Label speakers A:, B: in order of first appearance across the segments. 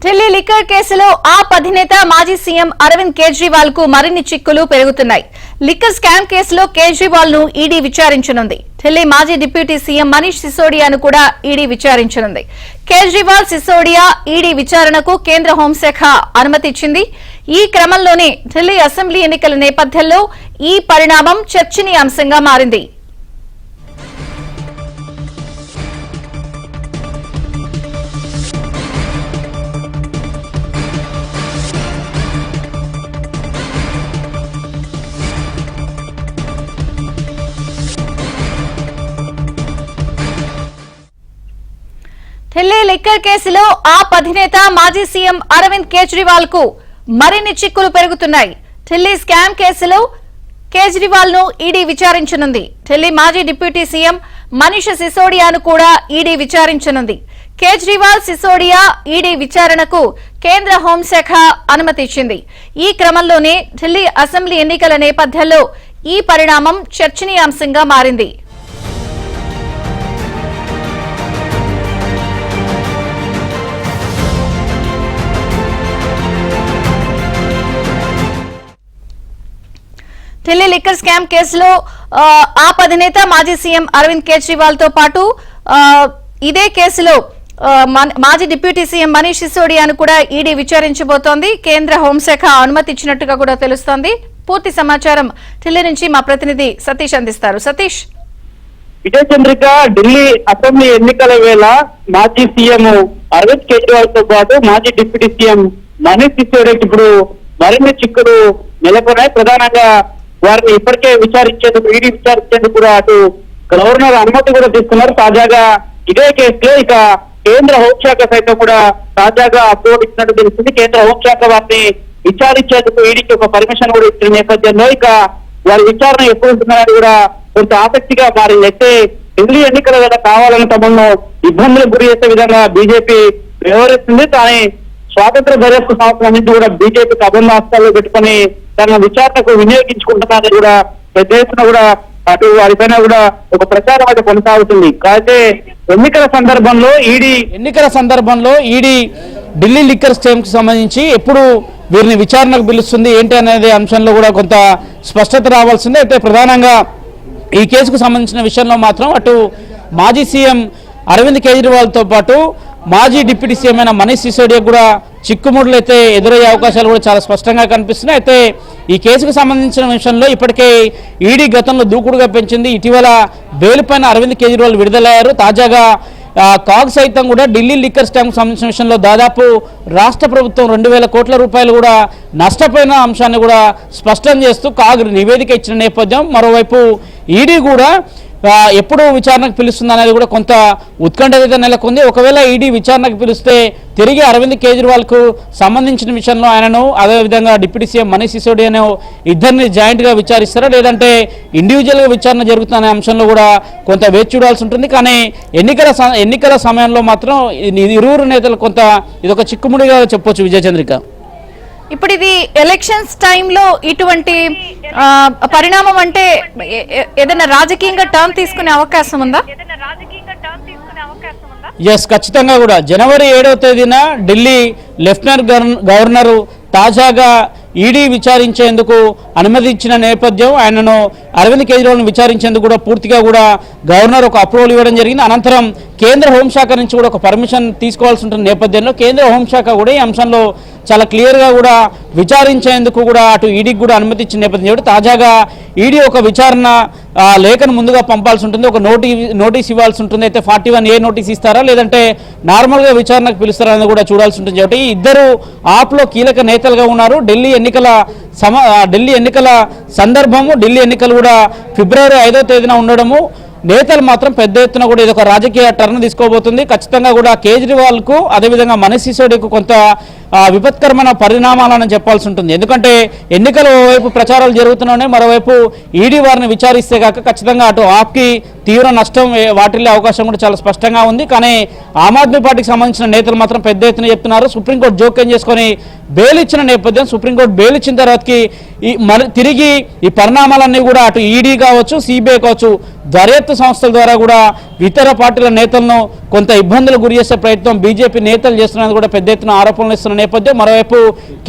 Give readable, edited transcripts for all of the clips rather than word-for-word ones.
A: Delhi liquor కేసులో ఆప్ అధినేత మాజీ సీఎం అరవింద్ కేజ్రీవాల్ కు మరిన్ని చిక్కులు పెరుగుతున్నాయి. లిక్కర్ స్కామ్ కేసులో కేజ్రీవాల్ ను ఈడీ విచారించనుంది. ఢిల్లీ మాజీ డిప్యూటీ సీఎం మనీష్ సిసోడియాను కూడా ఈడీ విచారించనుంది. కేజ్రీవాల్, సిసోడియా ఈడీ విచారణకు కేంద్ర హోంశాఖ అనుమతి ఇచ్చింది. ఈ క్రమంలోనే ఢిల్లీ అసెంబ్లీ ఎన్నికల నేపథ్యంలో ఈ పరిణామం చర్చనీయాంశంగా మారింది. ఢిల్లీ లిక్కర్ కేసులో ఆప్ అధినేత మాజీ సీఎం అరవింద్ కేజ్రీవాల్ కు మరిన్ని చిక్కులు పెరుగుతున్నాయి. ఢిల్లీ స్కామ్ కేసులో కేజ్రీవాల్ ను ఈడీ విచారించనుంది. ఢిల్లీ మాజీ డిప్యూటీ సీఎం మనీష్ సిసోడియాను కూడా ఈడీ విచారించనుంది. కేజ్రీవాల్, సిసోడియా ఈడీ విచారణకు కేంద్ర హోంశాఖ అనుమతి ఇచ్చింది. ఈ క్రమంలోనే ఢిల్లీ అసెంబ్లీ ఎన్నికల నేపథ్యంలో ఈ పరిణామం చర్చనీయాంశంగా మారింది. ఢిల్లీ లిక్కర్ స్కామ్ కేసులో ఆప్ అధినేత మాజీ సీఎం అరవింద్ కేజ్రీవాల్ తో పాటు ఇదే కేసులో మాజీ డిప్యూటీ సీఎం మనీష్ సిసోడియాను కూడా ఈడీ విచారించబోతోంది. కేంద్ర హోంశాఖ అనుమతి ఇచ్చినట్టుగా కూడా తెలుస్తోంది. పూర్తి సమాచారం ఢిల్లీ నుంచి మా ప్రతినిధి సతీష్ అందిస్తారు. సతీష్.
B: విజయ చంద్రిక, ఢిల్లీ అసెంబ్లీ ఎన్నికల వేళ మాజీ సీఎం అరవింద్ కేజ్రీవాల్ తో పాటు మాజీ డిప్యూటీ సీఎం మనీష్ సిసోడియాకి ఇప్పుడు మరిన్ని చిక్కులు నెలకొన్నాయి. ప్రధానంగా వారిని ఇప్పటికే విచారించేందుకు, ఈడీ విచారించేందుకు కూడా అటు గవర్నర్ అనుమతి కూడా తీసుకున్నారు. తాజాగా ఇదే కేసులో ఇక కేంద్ర హోంశాఖ సైతం కూడా తాజాగా అప్రూవల్ ఇచ్చినట్టు తెలుస్తుంది. కేంద్ర హోంశాఖ వారిని విచారించేందుకు ఈడీకి ఒక పర్మిషన్ కూడా ఇచ్చిన నేపథ్యంలో ఇక వారి విచారణ ఎప్పుడు ఉంటుందని కూడా కొంత ఆసక్తిగా మారింది. అయితే ఢిల్లీ ఎన్నికల వల్ల కావాలని తమను ఇబ్బందులకు గురి చేసే విధంగా బీజేపీ వ్యవహరిస్తుంది. కానీ స్వాతంత్ర దర్యాప్తు సంవత్సరం నుంచి కూడా బీజేపీ కబంధాస్తాల్లో పెట్టుకుని తన విచారణకు వినియోగించుకుంటున్నారని కూడా పెద్ద ఎత్తున కూడా అటు వారిపైన కూడా ఒక ప్రచారం అయితే కొనసాగుతుంది. అయితే ఎన్నికల సందర్భంలో ఈడీ ఢిల్లీ లిక్కర్ స్కామ్ కి సంబంధించి ఎప్పుడు వీరిని విచారణకు పిలుస్తుంది ఏంటి అనేది అంశంలో కూడా కొంత స్పష్టత రావాల్సిందే. అయితే ప్రధానంగా ఈ కేసుకు సంబంధించిన విషయంలో మాత్రం అటు మాజీ సీఎం అరవింద్ కేజ్రీవాల్ తో పాటు మాజీ డిప్యూటీ సీఎం అయిన మనీష్ సిసోడియా కూడా చిక్కుముడులు అయితే ఎదురయ్యే అవకాశాలు కూడా చాలా స్పష్టంగా కనిపిస్తున్నాయి. అయితే ఈ కేసుకు సంబంధించిన విషయంలో ఇప్పటికే ఈడీ గతంలో దూకుడుగా పెంచింది. ఇటీవల బెయిల్ పైన అరవింద్ కేజ్రీవాల్ విడుదలయ్యారు. తాజాగా కాగ్ సైతం కూడా ఢిల్లీ లిక్కర్ స్కామ్ సంబంధించిన విషయంలో దాదాపు రాష్ట్ర ప్రభుత్వం 2000 కోట్ల రూపాయలు కూడా నష్టపోయిన అంశాన్ని కూడా స్పష్టం చేస్తూ కాగ్ నివేదిక ఇచ్చిన నేపథ్యం. మరోవైపు ఈడీ కూడా ఎప్పుడు విచారణకు పిలుస్తుంది అనేది కూడా కొంత ఉత్కంఠ అయితే నెలకొంది. ఒకవేళ ఈడీ విచారణకు పిలిస్తే తిరిగి అరవింద్ కేజ్రీవాల్ కు సంబంధించిన విషయంలో ఆయనను, అదేవిధంగా డిప్యూటీ సీఎం మనీష్ సిసోడియాను ఇద్దరిని జాయింట్ గా విచారిస్తారా, లేదంటే ఇండివిజువల్ గా విచారణ జరుగుతున్న అంశంలో కూడా కొంత వేచి చూడాల్సి ఉంటుంది. కానీ ఎన్నికల సమయంలో మాత్రం ఇరువురు నేతలు కొంత ఇదొక చిక్కుముడిగా చెప్పొచ్చు. విజయచంద్రిక,
A: ఇప్పుడు ఇది ఎలక్షన్స్ టైంలో ఇటువంటి పరిణామం అంటే ఏదైనా రాజకీయంగా టర్న్ తీసుకునే అవకాశం ఉందా?
B: ఎస్, ఖచ్చితంగా కూడా. జనవరి 7వ తేదీన ఢిల్లీ లెఫ్టినెంట్ గవర్నర్ తాజాగా ఈడీ విచారించేందుకు అనుమతి ఇచ్చిన నేపథ్యం, ఆయనను అరవింద్ కేజ్రీవాల్ను విచారించేందుకు కూడా పూర్తిగా కూడా గవర్నర్ ఒక అప్రూవల్ ఇవ్వడం జరిగింది. అనంతరం కేంద్ర హోంశాఖ నుంచి కూడా ఒక పర్మిషన్ తీసుకోవాల్సి ఉంటుంది నేపథ్యంలో కేంద్ర హోంశాఖ కూడా ఈ అంశంలో చాలా క్లియర్గా కూడా విచారించేందుకు కూడా అటు ఈడీకి కూడా అనుమతి ఇచ్చిన నేపథ్యంలో తాజాగా ఈడీ ఒక విచారణ లేఖను ముందుగా పంపాల్సి ఉంటుంది, ఒక నోటీస్ ఇవ్వాల్సి ఉంటుంది. అయితే 41A నోటీస్ ఇస్తారా, లేదంటే నార్మల్గా విచారణకు పిలుస్తారా అనేది కూడా చూడాల్సి ఉంటుంది. కాబట్టి ఇద్దరు ఆప్లో కీలక నేతలుగా ఉన్నారు. ఢిల్లీ ఎన్నికల సందర్భము, ఢిల్లీ ఎన్నికలు కూడా ఫిబ్రవరి 5వ తేదీన ఉండడము, నేతలు మాత్రం పెద్ద ఎత్తున కూడా ఇది ఒక రాజకీయ టర్న్ తీసుకోబోతుంది. ఖచ్చితంగా కూడా కేజ్రీవాల్ కు, అదేవిధంగా మనీష్ సిసోడియాకు కొంత విపత్కరమైన పరిణామాలను చెప్పాల్సి ఉంటుంది. ఎందుకంటే ఎన్నికల వైపు ప్రచారాలు జరుగుతున్నాయి, మరోవైపు ఈడీ వారిని విచారిస్తే కాక ఖచ్చితంగా అటు ఆప్కి తీవ్ర నష్టం వాటిల్లే అవకాశం కూడా చాలా స్పష్టంగా ఉంది. కానీ ఆమ్ ఆద్మీ పార్టీకి సంబంధించిన నేతలు మాత్రం పెద్ద ఎత్తున చెప్తున్నారు. సుప్రీంకోర్టు జోక్యం చేసుకొని బెయిల్ ఇచ్చిన నేపథ్యం, సుప్రీంకోర్టు బెయిల్ ఇచ్చిన తర్వాతకి తిరిగి ఈ పరిణామాలన్నీ కూడా అటు ఈడీ కావచ్చు, సిబిఐ కావచ్చు దర్యాప్తు సంస్థల ద్వారా కూడా ఇతర పార్టీల నేతలను కొంత ఇబ్బందులు గురి చేసే ప్రయత్నం బీజేపీ నేతలు చేస్తున్నది కూడా పెద్ద ఎత్తున ఆరోపణలు ఇస్తున్న నేపథ్యం. మరోవైపు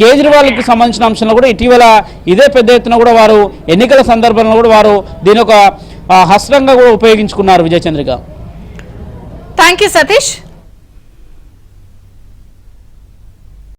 B: కేజ్రీవాల్కి సంబంధించిన అంశంలో కూడా ఇటీవల ఇదే పెద్ద ఎత్తున కూడా వారు ఎన్నికల సందర్భంలో కూడా వారు దీని ఒక హస్తంగా కూడా ఉపయోగించుకున్నారు. విజయచంద్రిక.
A: Thank you Satish.